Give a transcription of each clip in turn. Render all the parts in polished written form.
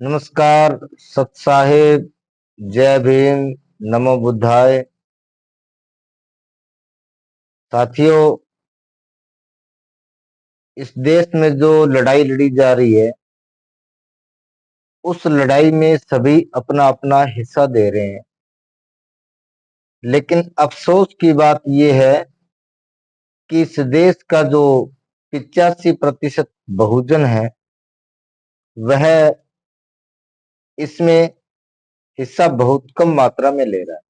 नमस्कार, सत साहेब, जय भीम, नमो बुद्धाय। साथियों, इस देश में जो लड़ाई लड़ी जा रही है, उस लड़ाई में सभी अपना अपना हिस्सा दे रहे हैं। लेकिन अफसोस की बात यह है कि इस देश का जो 85% बहुजन है, वह इसमें हिस्सा बहुत कम मात्रा में ले रहा है।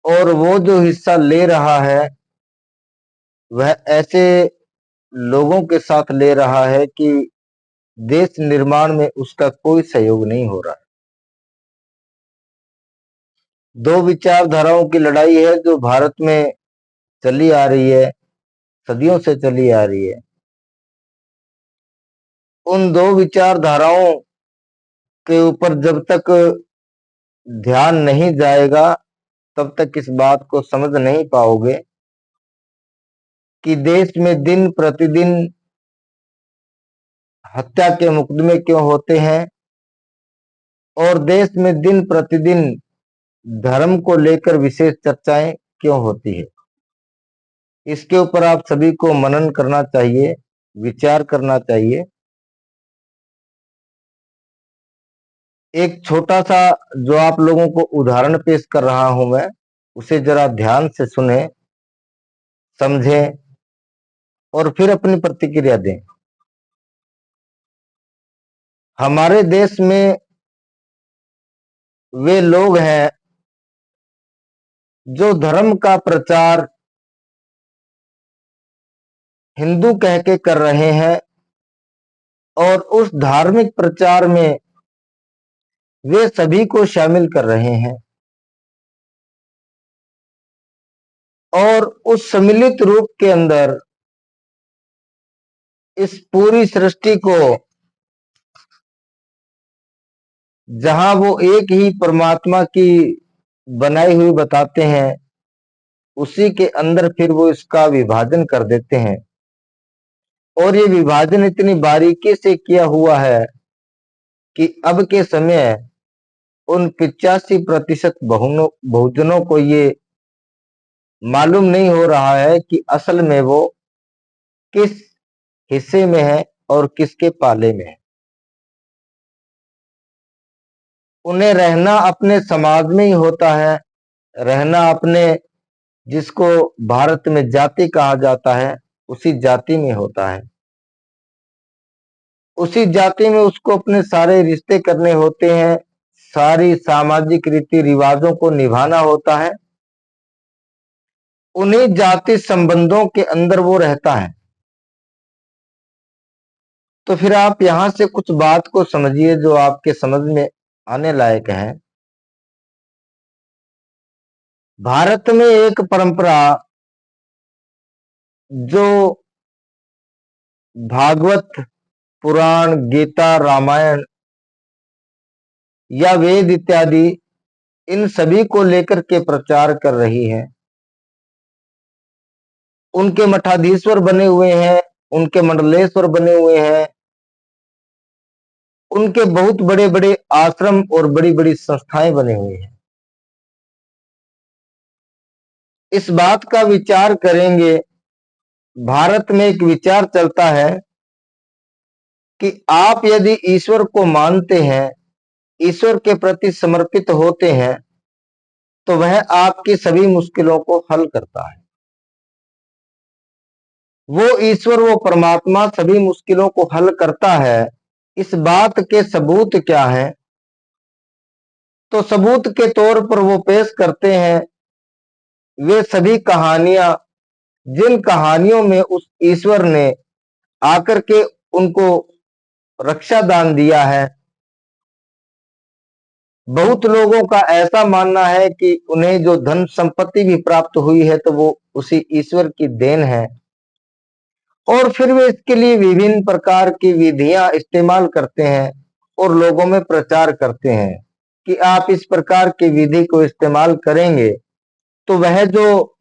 और वो जो हिस्सा ले रहा है, वह ऐसे लोगों के साथ ले रहा है कि देश निर्माण में उसका कोई सहयोग नहीं हो रहा है। दो विचारधाराओं की लड़ाई है जो भारत में चली आ रही है, सदियों से चली आ रही है। उन दो विचारधाराओं के ऊपर जब तक ध्यान नहीं जाएगा, तब तक इस बात को समझ नहीं पाओगे कि देश में दिन प्रतिदिन हत्या के मुकदमे क्यों होते हैं और देश में दिन प्रतिदिन धर्म को लेकर विशेष चर्चाएं क्यों होती है। इसके ऊपर आप सभी को मनन करना चाहिए, विचार करना चाहिए। एक छोटा सा जो आप लोगों को उदाहरण पेश कर रहा हूं मैं, उसे जरा ध्यान से सुने, समझें और फिर अपनी प्रतिक्रिया दें। हमारे देश में वे लोग हैं जो धर्म का प्रचार हिंदू कह के कर रहे हैं और उस धार्मिक प्रचार में वे सभी को शामिल कर रहे हैं और उस सम्मिलित रूप के अंदर इस पूरी सृष्टि को, जहां वो एक ही परमात्मा की बनाई हुई बताते हैं, उसी के अंदर फिर वो इसका विभाजन कर देते हैं। और ये विभाजन इतनी बारीकी से किया हुआ है कि अब के समय उन 85% बहुजनों को ये मालूम नहीं हो रहा है कि असल में वो किस हिस्से में है और किसके पाले में है। उन्हें रहना अपने समाज में ही होता है, रहना अपने, जिसको भारत में जाति कहा जाता है, उसी जाति में होता है। उसी जाति में उसको अपने सारे रिश्ते करने होते हैं, सारी सामाजिक रीति रिवाजों को निभाना होता है। उन्हीं जाति संबंधों के अंदर वो रहता है। तो फिर आप यहां से कुछ बात को समझिए जो आपके समझ में आने लायक है। भारत में एक परंपरा जो भागवत, पुराण, गीता, रामायण या वेद इत्यादि, इन सभी को लेकर के प्रचार कर रही है। उनके मठाधीश्वर बने हुए हैं, उनके मंडलेश्वर बने हुए हैं, उनके बहुत बड़े बड़े आश्रम और बड़ी बड़ी संस्थाएं बने हुए हैं। इस बात का विचार करेंगे, भारत में एक विचार चलता है कि आप यदि ईश्वर को मानते हैं, ईश्वर के प्रति समर्पित होते हैं, तो वह आपकी सभी मुश्किलों को हल करता है। वो ईश्वर, वो परमात्मा सभी मुश्किलों को हल करता है। इस बात के सबूत क्या है? तो सबूत के तौर पर वो पेश करते हैं वे सभी कहानियां, जिन कहानियों में उस ईश्वर ने आकर के उनको रक्षा दान दिया है। बहुत लोगों का ऐसा मानना है कि उन्हें जो धन संपत्ति भी प्राप्त हुई है, तो वो उसी ईश्वर की देन है। और फिर वे इसके लिए विभिन्न प्रकार की विधियां इस्तेमाल करते हैं और लोगों में प्रचार करते हैं कि आप इस प्रकार की विधि को इस्तेमाल करेंगे तो वह जो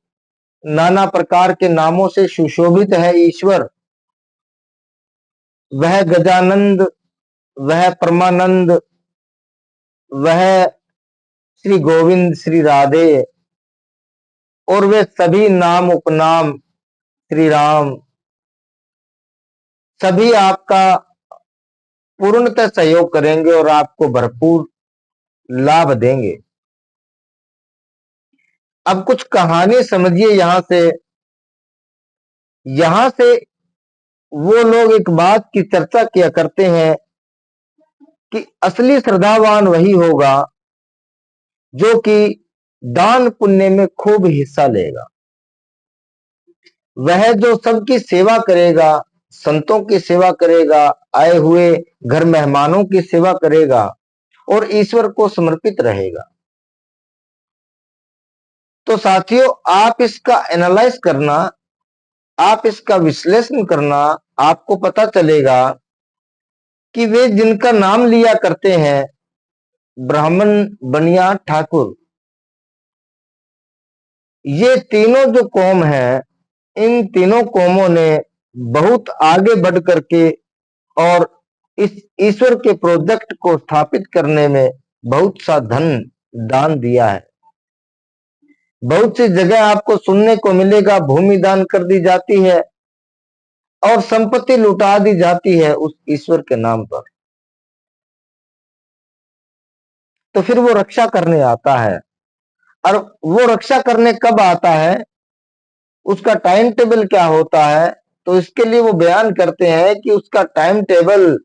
नाना प्रकार के नामों से सुशोभित है ईश्वर, वह गजानंद, वह परमानंद, वह श्री गोविंद, श्री राधे और वे सभी नाम उपनाम, श्री राम, सभी आपका पूर्णतः सहयोग करेंगे और आपको भरपूर लाभ देंगे। अब कुछ कहानी समझिए यहां से वो लोग एक बात की चर्चा किया करते हैं कि असली श्रद्धावान वही होगा जो कि दान पुण्य में खूब हिस्सा लेगा। वह जो सबकी सेवा करेगा, संतों की सेवा करेगा, आए हुए घर मेहमानों की सेवा करेगा और ईश्वर को समर्पित रहेगा। तो साथियों, आप इसका एनालाइज करना, आप इसका विश्लेषण करना, आपको पता चलेगा कि वे जिनका नाम लिया करते हैं, ब्राह्मण, बनिया, ठाकुर, ये तीनों जो कौम है, इन तीनों कौमों ने बहुत आगे बढ़ करके और इस ईश्वर के प्रोजेक्ट को स्थापित करने में बहुत सा धन दान दिया है। बहुत सी जगह आपको सुनने को मिलेगा भूमि दान कर दी जाती है और संपत्ति लुटा दी जाती है उस ईश्वर के नाम पर। तो फिर वो रक्षा करने आता है, और वो रक्षा करने कब आता है, उसका टाइम टेबल क्या होता है, तो इसके लिए वो बयान करते हैं कि उसका टाइम टेबल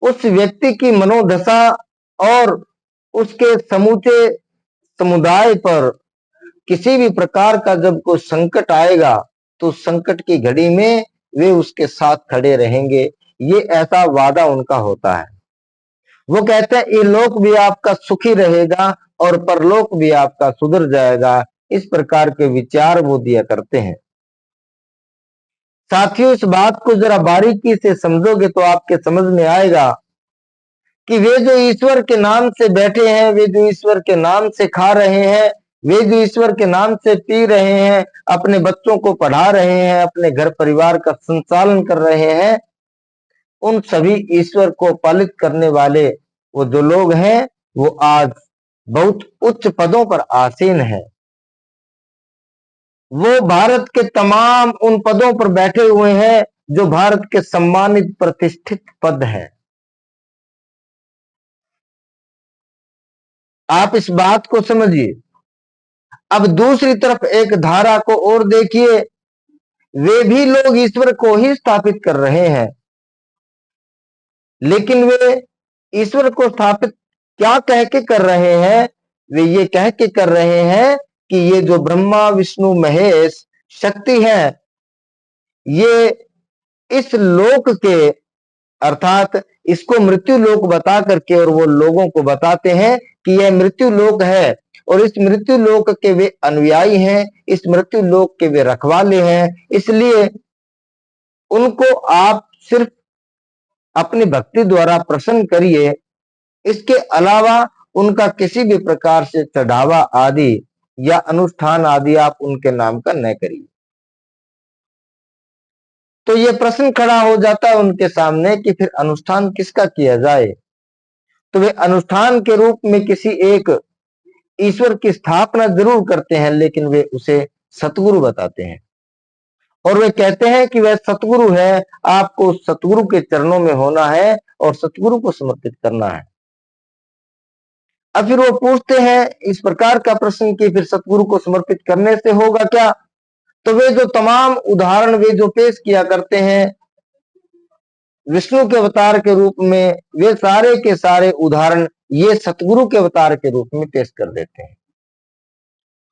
उस व्यक्ति की मनोदशा और उसके समूचे समुदाय पर किसी भी प्रकार का जब कोई संकट आएगा तो संकट की घड़ी में वे उसके साथ खड़े रहेंगे। ये ऐसा वादा उनका होता है। वो कहते हैं ये लोक भी आपका सुखी रहेगा और परलोक भी आपका सुधर जाएगा। इस प्रकार के विचार वो दिया करते हैं। साथियों, इस बात को जरा बारीकी से समझोगे तो आपके समझ में आएगा कि वे जो ईश्वर के नाम से बैठे हैं, वे जो ईश्वर के नाम से खा रहे हैं, वे जो ईश्वर के नाम से पी रहे हैं, अपने बच्चों को पढ़ा रहे हैं, अपने घर परिवार का संचालन कर रहे हैं, उन सभी ईश्वर को पालित करने वाले वो जो लोग हैं, वो आज बहुत उच्च पदों पर आसीन हैं। वो भारत के तमाम उन पदों पर बैठे हुए हैं जो भारत के सम्मानित प्रतिष्ठित पद हैं। आप इस बात को समझिए। अब दूसरी तरफ एक धारा को और देखिए, वे भी लोग ईश्वर को ही स्थापित कर रहे हैं, लेकिन वे ईश्वर को स्थापित क्या कह के कर रहे हैं? वे ये कह के कर रहे हैं कि ये जो ब्रह्मा, विष्णु, महेश शक्ति है, ये इस लोक के, अर्थात इसको मृत्यु लोक बता करके और वो लोगों को बताते हैं कि यह मृत्यु लोक है और इस मृत्यु लोक के वे अनुयायी हैं, इस मृत्यु लोक के वे रखवाले हैं। इसलिए उनको आप सिर्फ अपनी भक्ति द्वारा प्रसन्न करिए, इसके अलावा उनका किसी भी प्रकार से चढ़ावा आदि या अनुष्ठान आदि आप उनके नाम का न करिए। तो ये प्रश्न खड़ा हो जाता है उनके सामने कि फिर अनुष्ठान किसका किया जाए? तो वे अनुष्ठान के रूप में किसी एक ईश्वर की स्थापना जरूर करते हैं, लेकिन वे उसे सतगुरु बताते हैं और वे कहते हैं कि वह सतगुरु है, आपको सतगुरु के चरणों में होना है और सतगुरु को समर्पित करना है। अब फिर वो पूछते हैं इस प्रकार का प्रश्न कि फिर सतगुरु को समर्पित करने से होगा क्या? तो वे जो तमाम उदाहरण वे जो पेश किया करते हैं विष्णु के अवतार के रूप में, वे सारे के सारे उदाहरण ये सतगुरु के अवतार के रूप में पेश कर देते हैं।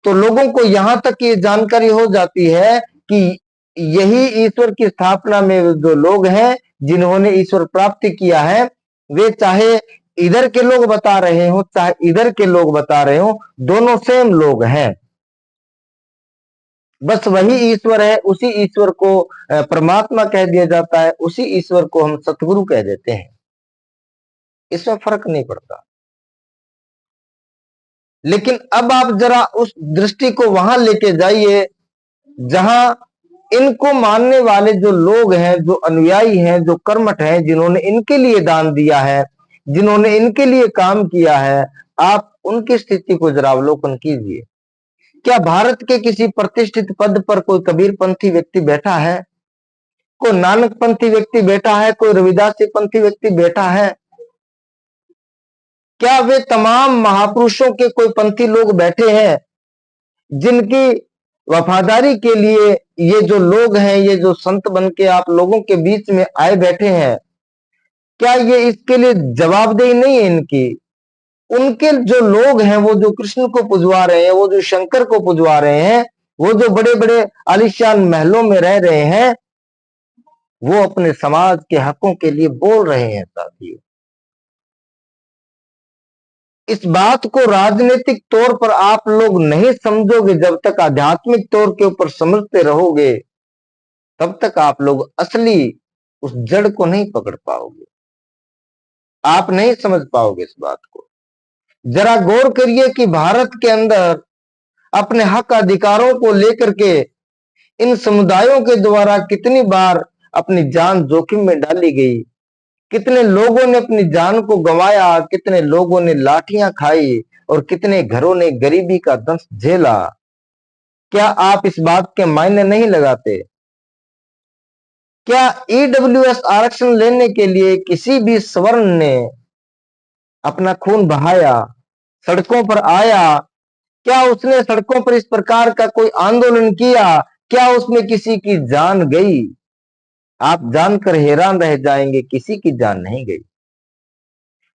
तो लोगों को यहां तक ये जानकारी हो जाती है कि यही ईश्वर की स्थापना में जो लोग हैं जिन्होंने ईश्वर प्राप्ति किया है, वे चाहे इधर के लोग बता रहे हो चाहे इधर के लोग बता रहे हो, दोनों सेम लोग हैं। बस वही ईश्वर है, उसी ईश्वर को परमात्मा कह दिया जाता है, उसी ईश्वर को हम सतगुरु कह देते हैं। इसमें फर्क नहीं पड़ता। लेकिन अब आप जरा उस दृष्टि को वहां लेके जाइए जहां इनको मानने वाले जो लोग हैं, जो अनुयायी हैं, जो कर्मठ हैं, जिन्होंने इनके लिए दान दिया है, जिन्होंने इनके लिए काम किया है, आप उनकी स्थिति को जरा अवलोकन कीजिए। क्या भारत के किसी प्रतिष्ठित पद पर कोई कबीरपंथी व्यक्ति बैठा है, कोई नानकपंथी व्यक्ति बैठा है, कोई रविदासी पंथी व्यक्ति बैठा है? क्या वे तमाम महापुरुषों के कोई पंथी लोग बैठे हैं जिनकी वफादारी के लिए ये जो लोग हैं, ये जो संत बन के आप लोगों के बीच में आए बैठे हैं, क्या ये इसके लिए जवाबदेही नहीं है इनकी? उनके जो लोग हैं, वो जो कृष्ण को पुजवा रहे हैं, वो जो शंकर को पुजवा रहे हैं, वो जो बड़े बड़े आलीशान महलों में रह रहे हैं, वो अपने समाज के हकों के लिए बोल रहे हैं। साथियों, इस बात को राजनीतिक तौर पर आप लोग नहीं समझोगे, जब तक आध्यात्मिक तौर के ऊपर समझते रहोगे, तब तक आप लोग असली उस जड़ को नहीं पकड़ पाओगे, आप नहीं समझ पाओगे इस बात को। जरा गौर करिए कि भारत के अंदर अपने हक अधिकारों को लेकर के इन समुदायों के द्वारा कितनी बार अपनी जान जोखिम में डाली गई, कितने लोगों ने अपनी जान को गंवाया, कितने लोगों ने लाठियां खाई और कितने घरों ने गरीबी का दंश झेला। क्या आप इस बात के मायने नहीं लगाते? क्या ईडब्ल्यूएस आरक्षण लेने के लिए किसी भी सवर्ण ने अपना खून बहाया, सड़कों पर आया? क्या उसने सड़कों पर इस प्रकार का कोई आंदोलन किया? क्या उसमें किसी की जान गई? आप जानकर हैरान रह जाएंगे, किसी की जान नहीं गई।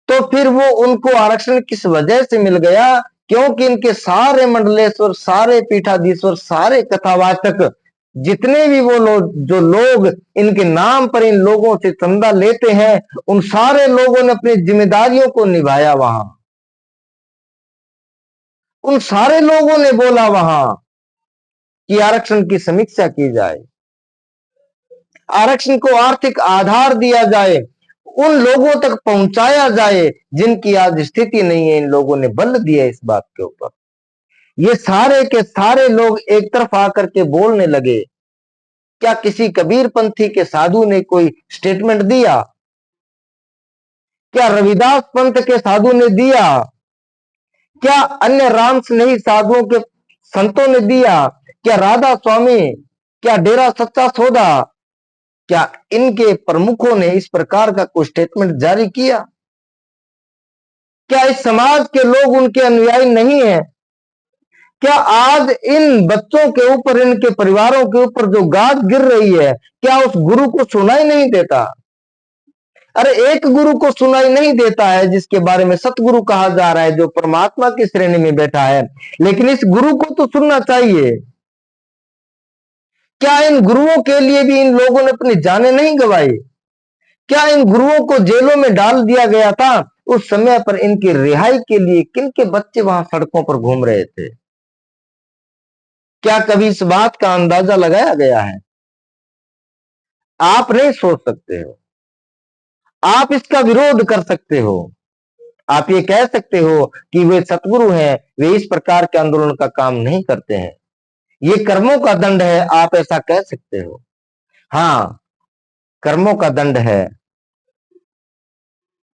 तो फिर वो उनको आरक्षण किस वजह से मिल गया? क्योंकि इनके सारे मंडलेश्वर, सारे पीठाधीश्वर, सारे कथावाचक, जितने भी वो लोग, जो लोग इनके नाम पर इन लोगों से चंदा लेते हैं, उन सारे लोगों ने अपनी जिम्मेदारियों को निभाया वहां। उन सारे लोगों ने बोला वहां कि आरक्षण की समीक्षा की जाए, आरक्षण को आर्थिक आधार दिया जाए, उन लोगों तक पहुंचाया जाए जिनकी आज स्थिति नहीं है। इन लोगों ने बल दिया इस बात के ऊपर। ये सारे के सारे लोग एक तरफ आकर के बोलने लगे। क्या किसी कबीरपंथी के साधु ने कोई स्टेटमेंट दिया? क्या रविदास पंथ के साधु ने दिया? क्या अन्य राम स्नेही साधुओं के संतों ने दिया? क्या राधा स्वामी, क्या डेरा सच्चा सौदा, क्या इनके प्रमुखों ने इस प्रकार का कोई स्टेटमेंट जारी किया? क्या इस समाज के लोग उनके अनुयायी नहीं है? क्या आज इन बच्चों के ऊपर, इनके परिवारों के ऊपर जो गाज गिर रही है, क्या उस गुरु को सुनाई नहीं देता? अरे एक गुरु को सुनाई नहीं देता है जिसके बारे में सतगुरु कहा जा रहा है, जो परमात्मा की श्रेणी में बैठा है, लेकिन इस गुरु को तो सुनना चाहिए। क्या इन गुरुओं के लिए भी इन लोगों ने अपनी जानें नहीं गंवाई? क्या इन गुरुओं को जेलों में डाल दिया गया था? उस समय पर इनकी रिहाई के लिए किन के बच्चे वहां सड़कों पर घूम रहे थे? क्या कभी इस बात का अंदाजा लगाया गया है? आप नहीं सोच सकते हो, आप इसका विरोध कर सकते हो, आप ये कह सकते हो कि वे सतगुरु हैं, वे इस प्रकार के आंदोलन का काम नहीं करते हैं, ये कर्मों का दंड है, आप ऐसा कह सकते हो। हाँ, कर्मों का दंड है।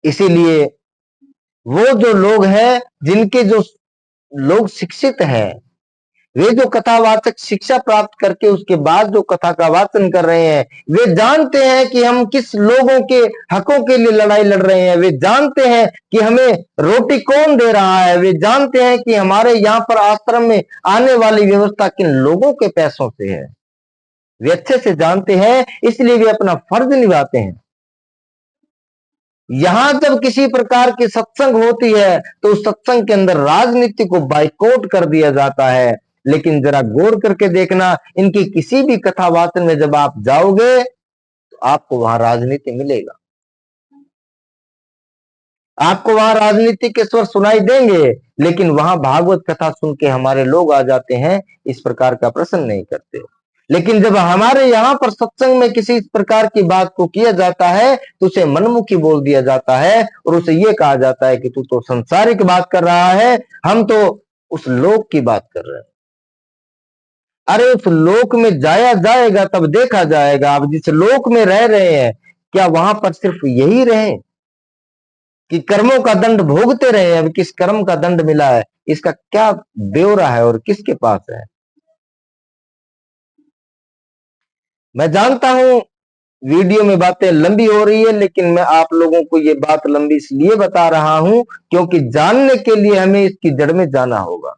इसीलिए वो जो लोग हैं, जिनके जो लोग शिक्षित हैं, वे जो कथावाचक शिक्षा प्राप्त करके उसके बाद जो कथा का वाचन कर रहे हैं, वे जानते हैं कि हम किस लोगों के हकों के लिए लड़ाई लड़ रहे हैं, वे जानते हैं कि हमें रोटी कौन दे रहा है, वे जानते हैं कि हमारे यहाँ पर आश्रम में आने वाली व्यवस्था किन लोगों के पैसों से है, वे अच्छे से जानते हैं, इसलिए वे अपना फर्ज निभाते हैं। यहां जब किसी प्रकार की सत्संग होती है तो उस सत्संग के अंदर राजनीति को बाइकआउट कर दिया जाता है। लेकिन जरा गौर करके देखना, इनकी किसी भी कथा वाचन में जब आप जाओगे तो आपको वहां राजनीति मिलेगा, आपको वहां राजनीति के स्वर सुनाई देंगे, लेकिन वहां भागवत कथा सुन के हमारे लोग आ जाते हैं, इस प्रकार का प्रश्न नहीं करते। लेकिन जब हमारे यहाँ पर सत्संग में किसी इस प्रकार की बात को किया जाता है तो उसे मनमुखी बोल दिया जाता है और उसे यह कहा जाता है कि तू तो संसारिक बात कर रहा है, हम तो उस लोक की बात कर रहे हैं। अरे उस लोक में जाया जाएगा तब देखा जाएगा। आप जिस लोक में रह रहे हैं, क्या वहां पर सिर्फ यही रहे कि कर्मों का दंड भोगते रहे? अब किस कर्म का दंड मिला है, इसका क्या ब्यौरा है और किसके पास है? मैं जानता हूं वीडियो में बातें लंबी हो रही है, लेकिन मैं आप लोगों को ये बात लंबी इसलिए बता रहा हूं क्योंकि जानने के लिए हमें इसकी जड़ में जाना होगा।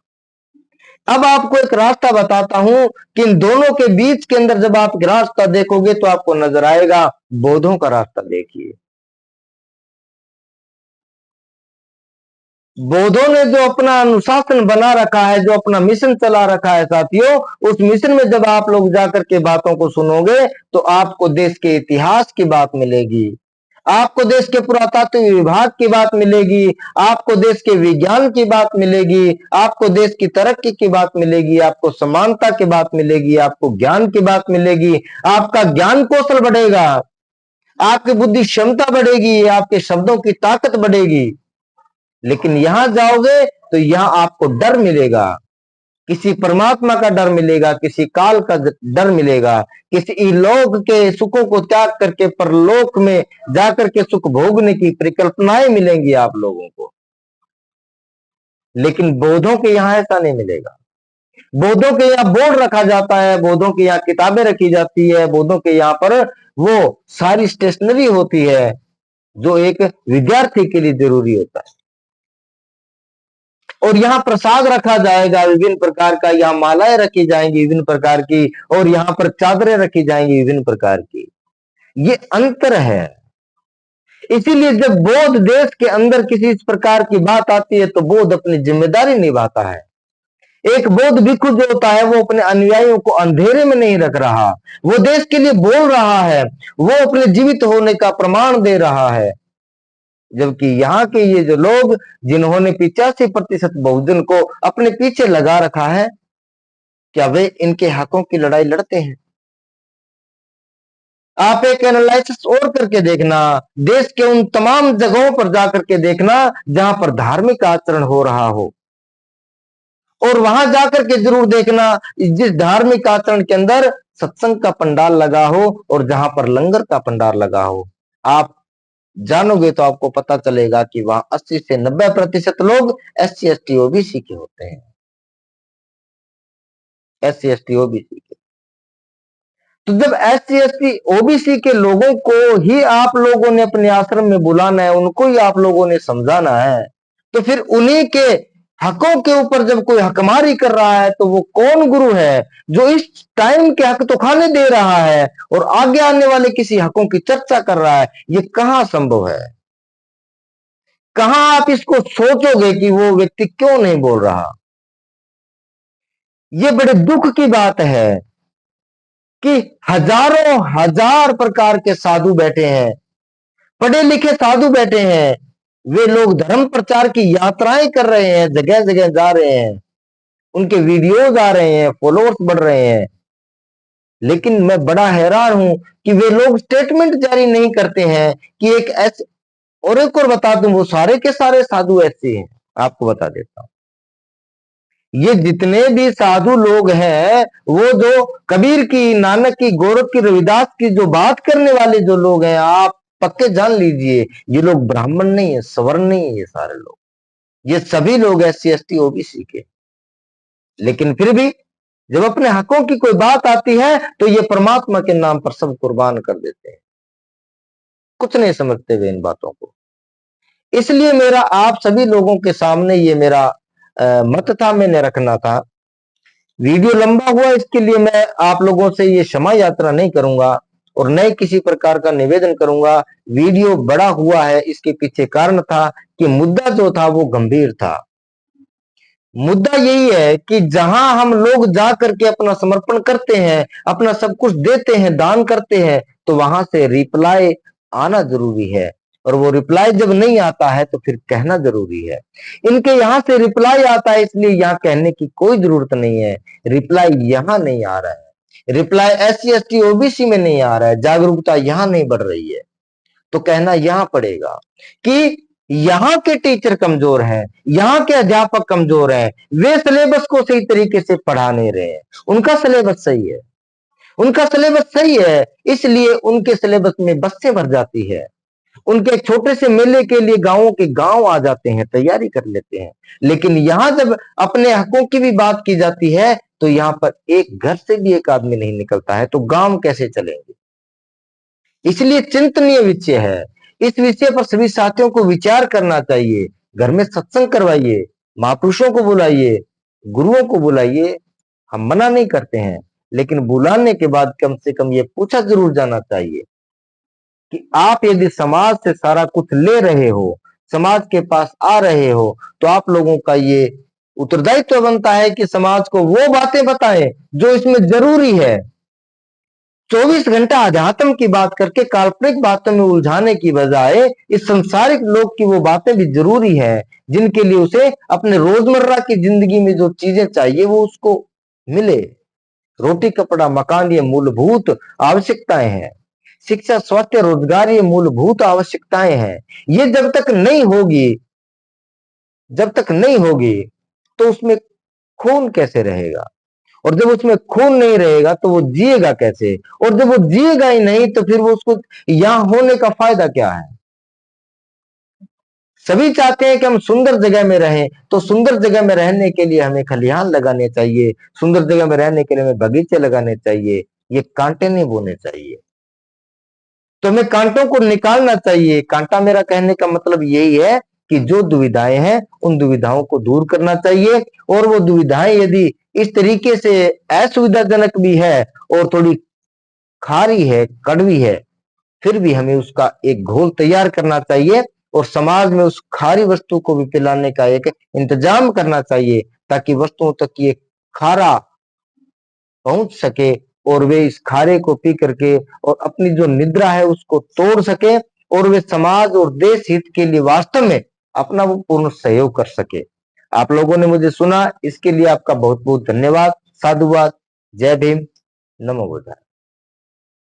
अब आपको एक रास्ता बताता हूं कि इन दोनों के बीच के अंदर जब आप रास्ता देखोगे तो आपको नजर आएगा, बौद्धों का रास्ता देखिए। बौद्धों ने जो अपना अनुशासन बना रखा है, जो अपना मिशन चला रखा है साथियों, उस मिशन में जब आप लोग जाकर के बातों को सुनोगे तो आपको देश के इतिहास की बात मिलेगी, आपको देश के पुरातत्व विभाग की बात मिलेगी, आपको देश के विज्ञान की बात मिलेगी, आपको देश की तरक्की की बात मिलेगी, आपको समानता की बात मिलेगी, आपको ज्ञान की बात मिलेगी। आपका ज्ञान कौशल बढ़ेगा, आपकी बुद्धि क्षमता बढ़ेगी, आपके शब्दों की ताकत बढ़ेगी। लेकिन यहां जाओगे तो यहां आपको डर मिलेगा, किसी परमात्मा का डर मिलेगा, किसी काल का डर मिलेगा, किसी इलोक के सुखों को त्याग करके परलोक में जाकर के सुख भोगने की परिकल्पनाएं मिलेंगी आप लोगों को। लेकिन बौद्धों के यहां ऐसा नहीं मिलेगा। बौद्धों के यहाँ बोर्ड रखा जाता है, बौद्धों के यहाँ किताबें रखी जाती है, बौद्धों के यहाँ पर वो सारी स्टेशनरी होती है जो एक विद्यार्थी के लिए जरूरी होता है। और यहाँ प्रसाद रखा जाएगा विभिन्न प्रकार का, यहाँ मालाएं रखी जाएंगी विभिन्न प्रकार की, और यहाँ पर चादरें रखी जाएंगी विभिन्न प्रकार की। ये अंतर है। इसीलिए जब बौद्ध देश के अंदर किसी इस प्रकार की बात आती है तो बौद्ध अपनी जिम्मेदारी निभाता है। एक बौद्ध भिक्षु जो होता है वो अपने अनुयायियों को अंधेरे में नहीं रख रहा, वो देश के लिए बोल रहा है, वो अपने जीवित होने का प्रमाण दे रहा है। जबकि यहाँ के ये जो लोग जिन्होंने 85% बहुजन को अपने पीछे लगा रखा है, क्या वे इनके हकों की लड़ाई लड़ते हैं? आप एक एनालिसिस और करके देखना, देश के उन तमाम जगहों पर जाकर के देखना जहां पर धार्मिक आचरण हो रहा हो, और वहां जाकर के जरूर देखना जिस धार्मिक आचरण के अंदर सत्संग का पंडाल लगा हो और जहां पर लंगर का पंडाल लगा हो। आप जानोगे तो आपको पता चलेगा कि वहां 80 से 90% लोग SC ST OBC के होते हैं। SC ST OBC के। तो जब SC ST OBC के लोगों को ही आप लोगों ने अपने आश्रम में बुलाना है, उनको ही आप लोगों ने समझाना है, तो फिर उन्हीं के हकों के ऊपर जब कोई हकमारी कर रहा है तो वो कौन गुरु है जो इस टाइम के हक तो खाने दे रहा है और आगे आने वाले किसी हकों की चर्चा कर रहा है? ये कहां संभव है? कहां आप इसको सोचोगे कि वो व्यक्ति क्यों नहीं बोल रहा? ये बड़े दुख की बात है कि हजारों हजार प्रकार के साधु बैठे हैं, पढ़े लिखे साधु बैठे हैं, वे लोग धर्म प्रचार की यात्राएं कर रहे हैं, जगह जगह जा रहे हैं, उनके वीडियोज आ रहे हैं, फॉलोअर्स बढ़ रहे हैं। लेकिन मैं बड़ा हैरान हूं कि वे लोग स्टेटमेंट जारी नहीं करते हैं कि एक ऐसे, और एक और बता दूं, वो सारे के सारे साधु ऐसे हैं। आपको बता देता हूं, ये जितने भी साधु लोग हैं, वो जो कबीर की, नानक की, गोरख की, रविदास की जो बात करने वाले जो लोग हैं, आप पक्के जान लीजिए ये लोग ब्राह्मण नहीं है, सवर्ण नहीं है, ये सारे लोग, ये सभी लोग SC ST OBC के। लेकिन फिर भी जब अपने हकों की कोई बात आती है तो ये परमात्मा के नाम पर सब कुर्बान कर देते हैं, कुछ नहीं समझते वे इन बातों को। इसलिए मेरा आप सभी लोगों के सामने ये मेरा मत था, मैंने रखना था। वीडियो लंबा हुआ इसके लिए मैं आप लोगों से ये क्षमा यात्रा नहीं करूंगा और न किसी प्रकार का निवेदन करूंगा। वीडियो बड़ा हुआ है, इसके पीछे कारण था कि मुद्दा जो था वो गंभीर था। मुद्दा यही है कि जहां हम लोग जा करके अपना समर्पण करते हैं, अपना सब कुछ देते हैं, दान करते हैं, तो वहां से रिप्लाई आना जरूरी है, और वो रिप्लाई जब नहीं आता है तो फिर कहना जरूरी है। इनके यहां से रिप्लाई आता है, इसलिए यहां कहने की कोई जरूरत नहीं है। रिप्लाई यहां नहीं आ रहा है, रिप्लाई SC ST OBC में नहीं आ रहा है, जागरूकता यहां नहीं बढ़ रही है, तो कहना यहां पड़ेगा कि यहाँ के टीचर कमजोर हैं, यहाँ के अध्यापक कमजोर हैं, वे सिलेबस को सही तरीके से पढ़ा नहीं रहे हैं। उनका सिलेबस सही है, उनका सिलेबस सही है, इसलिए उनके सिलेबस में बसें भर जाती है। उनके एक छोटे से मेले के लिए गांवों के गांव आ जाते हैं, तैयारी कर लेते हैं। लेकिन यहां जब अपने हकों की भी बात की जाती है तो यहां पर एक घर से भी एक आदमी नहीं निकलता है, तो गांव कैसे चलेंगे? इसलिए चिंतनीय विषय है। इस विषय पर सभी साथियों को विचार करना चाहिए। घर में सत्संग करवाइए, महापुरुषों को बुलाइए, गुरुओं को बुलाइए। हम मना नहीं करते हैं, लेकिन बुलाने के बाद कम से कम ये पूछा जरूर जाना चाहिए कि आप यदि समाज से सारा कुछ ले रहे हो, समाज के पास आ रहे हो, तो आप लोगों का ये उत्तरदायित्व बनता है कि समाज को वो बातें बताएं जो इसमें जरूरी है। 24 घंटा अध्यात्म की बात करके काल्पनिक बातों में उलझाने की बजाय इस संसारिक लोक की वो बातें भी जरूरी है जिनके लिए उसे अपने रोजमर्रा की जिंदगी में जो चीजें चाहिए वो उसको मिले। रोटी कपड़ा मकान ये मूलभूत आवश्यकताएं हैं। शिक्षा स्वास्थ्य रोजगार ये मूलभूत आवश्यकताएं हैं। ये जब तक नहीं होगी तो उसमें खून कैसे रहेगा? और जब उसमें खून नहीं रहेगा तो वो जिएगा कैसे? और जब वो जिएगा ही नहीं तो फिर वो उसको यहां होने का फायदा क्या है? सभी चाहते हैं कि हम सुंदर जगह में रहें, तो सुंदर जगह में रहने के लिए हमें खलिहान लगाने चाहिए, सुंदर जगह में रहने के लिए हमें बगीचे लगाने चाहिए। ये कांटे नहीं बोने चाहिए। तो हमें कांटों को निकालना चाहिए। कांटा मेरा कहने का मतलब यही है कि जो दुविधाएं हैं उन दुविधाओं को दूर करना चाहिए। और वो दुविधाएं यदि इस तरीके से असुविधाजनक भी है और थोड़ी खारी है, कड़वी है, फिर भी हमें उसका एक घोल तैयार करना चाहिए और समाज में उस खारी वस्तु को भी पिलाने का एक इंतजाम करना चाहिए ताकि वस्तुओं तक ये खारा पहुंच सके और वे इस खारे को पी करके और अपनी जो निद्रा है उसको तोड़ सके और वे समाज और देश हित के लिए वास्तव में अपना वो पूर्ण सहयोग कर सके। आप लोगों ने मुझे सुना, इसके लिए आपका बहुत बहुत धन्यवाद। साधुवाद। जय भीम। नमो बुद्धाय।